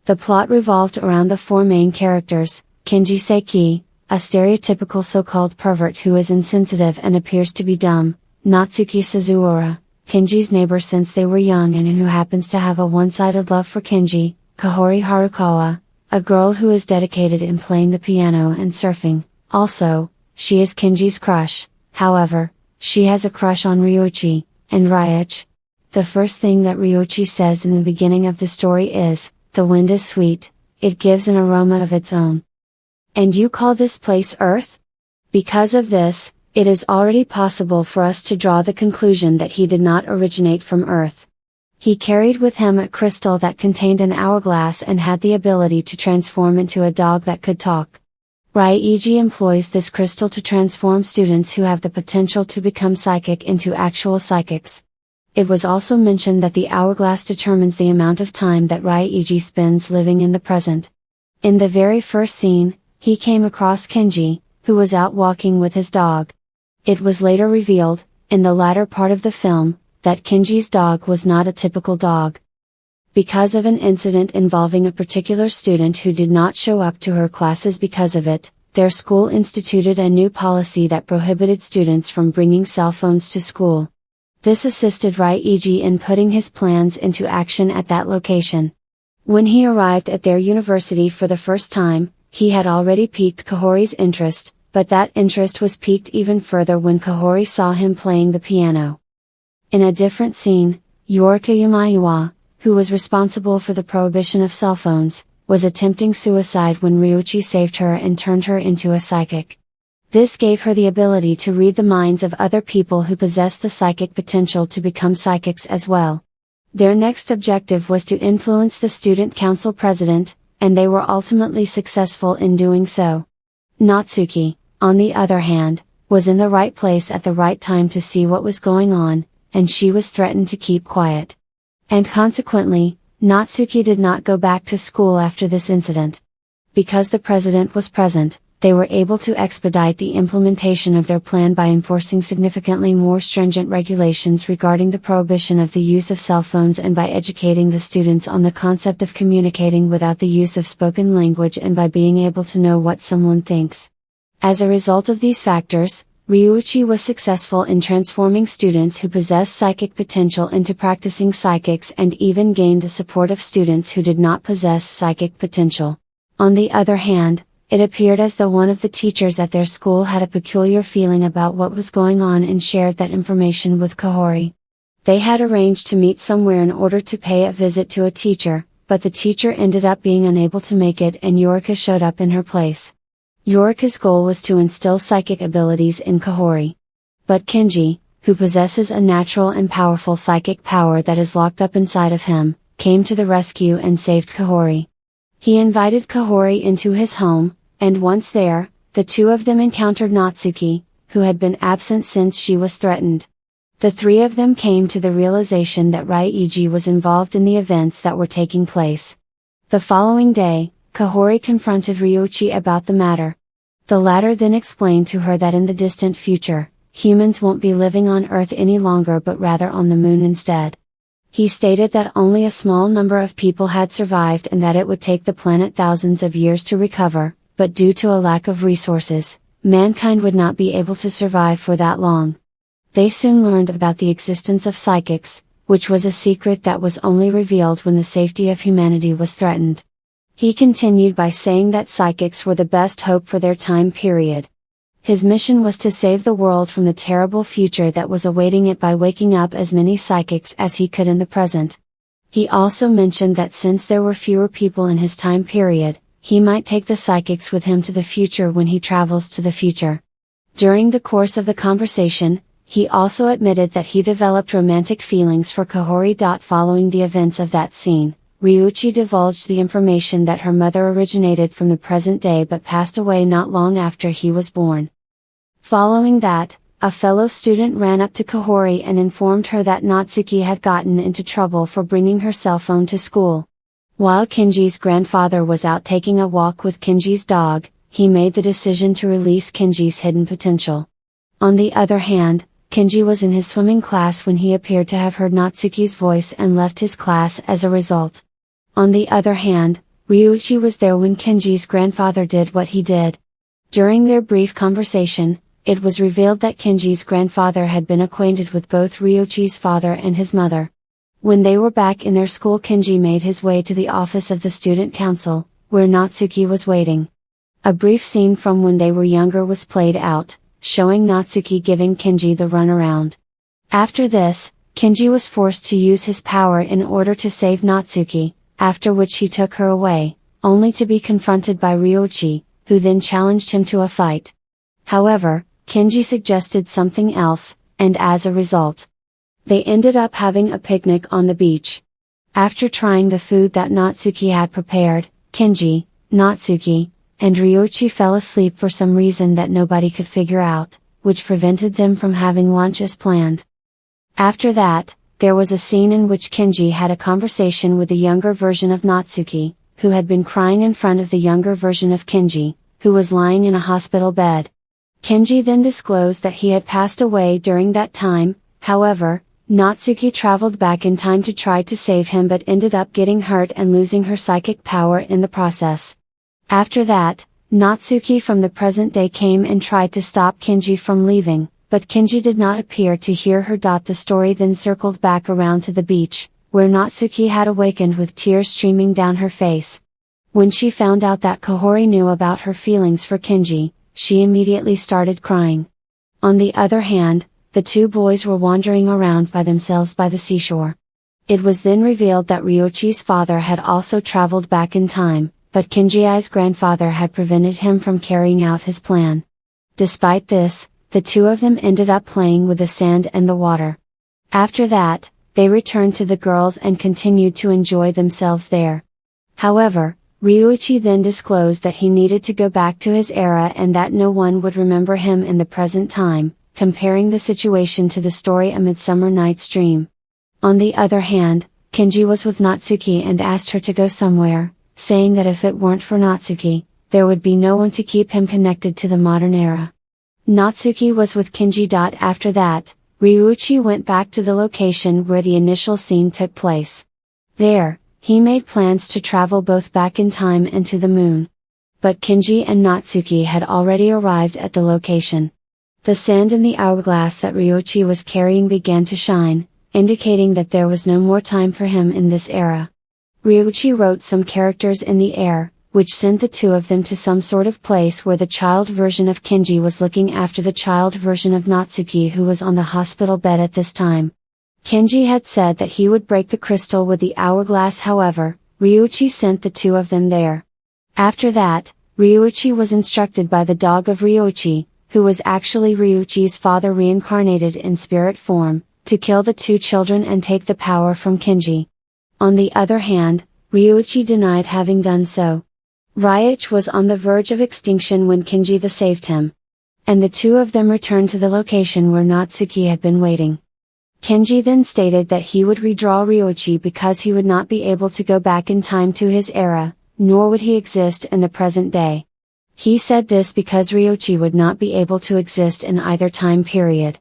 The plot revolved around the four main characters: Kenji Seiki, a stereotypical so-called pervert who is insensitive and appears to be dumb; Natsuki Suzuora, Kenji's neighbor since they were young and who happens to have a one-sided love for Kenji; Kahori Harukawa, a girl who is dedicated in playing the piano and surfing. Also, she is Kenji's crush. However, she has a crush on Ryuichi; and Ryuichi. The first thing that Ryuichi says in the beginning of the story is, "The wind is sweet, it gives an aroma of its own. And you call this place Earth?" Because of this, it is already possible for us to draw the conclusion that he did not originate from Earth. He carried with him a crystal that contained an hourglass and had the ability to transform into a dog that could talk. Ryuichi employs this crystal to transform students who have the potential to become psychic into actual psychics. It was also mentioned that the hourglass determines the amount of time that Ryuichi spends living in the present. In the very first scene, he came across Kenji, who was out walking with his dog. It was later revealed, in the latter part of the film, that Kenji's dog was not a typical dog. Because of an incident involving a particular student who did not show up to her classes because of it, their school instituted a new policy that prohibited students from bringing cell phones to school. This assisted Ryuichi in putting his plans into action at that location. When he arrived at their university for the first time, he had already piqued Kahori's interest, but that interest was piqued even further when Kahori saw him playing the piano. In a different scene, Yorika Yamaiwa, who was responsible for the prohibition of cell phones, was attempting suicide when Ryuichi saved her and turned her into a psychic. This gave her the ability to read the minds of other people who possess the psychic potential to become psychics as well. Their next objective was to influence the student council president, and they were ultimately successful in doing so. Natsuki, on the other hand, was in the right place at the right time to see what was going on, and she was threatened to keep quiet. And consequently, Natsuki did not go back to school after this incident. Because the president was present, they were able to expedite the implementation of their plan by enforcing significantly more stringent regulations regarding the prohibition of the use of cell phones and by educating the students on the concept of communicating without the use of spoken language and by being able to know what someone thinks. As a result of these factors, Ryuichi was successful in transforming students who possess psychic potential into practicing psychics and even gained the support of students who did not possess psychic potential. On the other hand, it appeared as though one of the teachers at their school had a peculiar feeling about what was going on and shared that information with Kahori. They had arranged to meet somewhere in order to pay a visit to a teacher, but the teacher ended up being unable to make it and Yorika showed up in her place. Yorika's goal was to instill psychic abilities in Kahori. But Kenji, who possesses a natural and powerful psychic power that is locked up inside of him, came to the rescue and saved Kahori. He invited Kahori into his home, and once there, the two of them encountered Natsuki, who had been absent since she was threatened. The three of them came to the realization that Ryuichi was involved in the events that were taking place. The following day, Kahori confronted Ryuichi about the matter. The latter then explained to her that in the distant future, humans won't be living on Earth any longer but rather on the Moon instead. He stated that only a small number of people had survived and that it would take the planet thousands of years to recover, but due to a lack of resources, mankind would not be able to survive for that long. They soon learned about the existence of psychics, which was a secret that was only revealed when the safety of humanity was threatened. He continued by saying that psychics were the best hope for their time period. His mission was to save the world from the terrible future that was awaiting it by waking up as many psychics as he could in the present. He also mentioned that since there were fewer people in his time period, he might take the psychics with him to the future when he travels to the future. During the course of the conversation, he also admitted that he developed romantic feelings for Kahori. Following the events of that scene, Ryuichi divulged the information that her mother originated from the present day but passed away not long after he was born. Following that, a fellow student ran up to Kahori and informed her that Natsuki had gotten into trouble for bringing her cell phone to school. While Kenji's grandfather was out taking a walk with Kenji's dog, he made the decision to release Kenji's hidden potential. On the other hand, Kenji was in his swimming class when he appeared to have heard Natsuki's voice and left his class as a result. On the other hand, Ryuichi was there when Kenji's grandfather did what he did. During their brief conversation, it was revealed that Kenji's grandfather had been acquainted with both Ryuichi's father and his mother. When they were back in their school, Kenji made his way to the office of the student council, where Natsuki was waiting. A brief scene from when they were younger was played out, showing Natsuki giving Kenji the runaround. After this, Kenji was forced to use his power in order to save Natsuki, after which he took her away, only to be confronted by Ryuichi, who then challenged him to a fight. However, Kenji suggested something else, and as a result, they ended up having a picnic on the beach. After trying the food that Natsuki had prepared, Kenji, Natsuki, and Ryuichi fell asleep for some reason that nobody could figure out, which prevented them from having lunch as planned. After that, there was a scene in which Kenji had a conversation with the younger version of Natsuki, who had been crying in front of the younger version of Kenji, who was lying in a hospital bed. Kenji then disclosed that he had passed away during that time. However, Natsuki traveled back in time to try to save him but ended up getting hurt and losing her psychic power in the process. After that, Natsuki from the present day came and tried to stop Kenji from leaving, but Kenji did not appear to hear her. The story then circled back around to the beach, where Natsuki had awakened with tears streaming down her face. When she found out that Kahori knew about her feelings for Kenji, she immediately started crying. On the other hand, the two boys were wandering around by themselves by the seashore. It was then revealed that Ryuichi's father had also traveled back in time, but Kenji's grandfather had prevented him from carrying out his plan. Despite this, the two of them ended up playing with the sand and the water. After that, they returned to the girls and continued to enjoy themselves there. However, Ryuichi then disclosed that he needed to go back to his era and that no one would remember him in the present time, comparing the situation to the story A Midsummer Night's Dream. On the other hand, Kenji was with Natsuki and asked her to go somewhere, saying that if it weren't for Natsuki, there would be no one to keep him connected to the modern era. Natsuki was with Kenji. After that, Ryuichi went back to the location where the initial scene took place. There, he made plans to travel both back in time and to the moon. But Kenji and Natsuki had already arrived at the location. The sand in the hourglass that Ryuichi was carrying began to shine, indicating that there was no more time for him in this era. Ryuichi wrote some characters in the air, which sent the two of them to some sort of place where the child version of Kenji was looking after the child version of Natsuki, who was on the hospital bed at this time. Kenji had said that he would break the crystal with the hourglass. However, Ryuichi sent the two of them there. After that, Ryuichi was instructed by the dog of Ryuichi, who was actually Ryuichi's father reincarnated in spirit form, to kill the two children and take the power from Kenji. On the other hand, Ryuichi denied having done so. Ryuichi was on the verge of extinction when Kenji saved him. And the two of them returned to the location where Natsuki had been waiting. Kenji then stated that he would redraw Ryuichi because he would not be able to go back in time to his era, nor would he exist in the present day. He said this because Ryuichi would not be able to exist in either time period.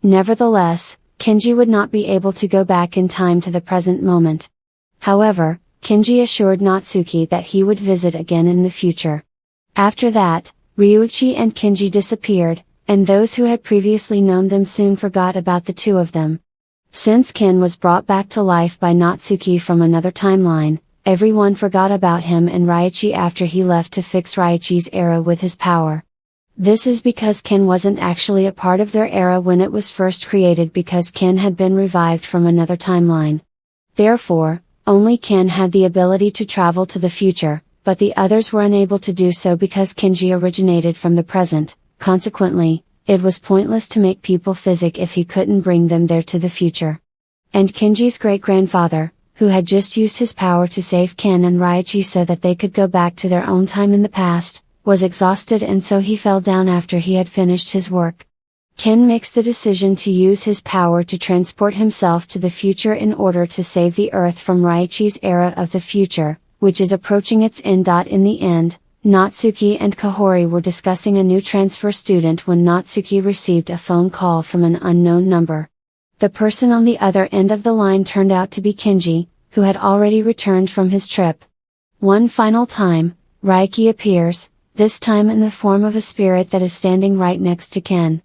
Nevertheless, Kenji would not be able to go back in time to the present moment. However, Kenji assured Natsuki that he would visit again in the future. After that, Ryuichi and Kenji disappeared, and those who had previously known them soon forgot about the two of them. Since Ken was brought back to life by Natsuki from another timeline, everyone forgot about him and Ryuichi after he left to fix Ryuichi's era with his power. This is because Ken wasn't actually a part of their era when it was first created, because Ken had been revived from another timeline. Therefore, only Ken had the ability to travel to the future, but the others were unable to do so because Kenji originated from the present. Consequently, it was pointless to make people physic if he couldn't bring them there to the future. And Kenji's great-grandfather, who had just used his power to save Ken and Ryuichi so that they could go back to their own time in the past, was exhausted, and so he fell down after he had finished his work. Ken makes the decision to use his power to transport himself to the future in order to save the Earth from Ryuichi's era of the future, which is approaching its end. In the end, Natsuki and Kahori were discussing a new transfer student when Natsuki received a phone call from an unknown number. The person on the other end of the line turned out to be Kenji, who had already returned from his trip. One final time, Raiki appears, this time in the form of a spirit that is standing right next to Ken.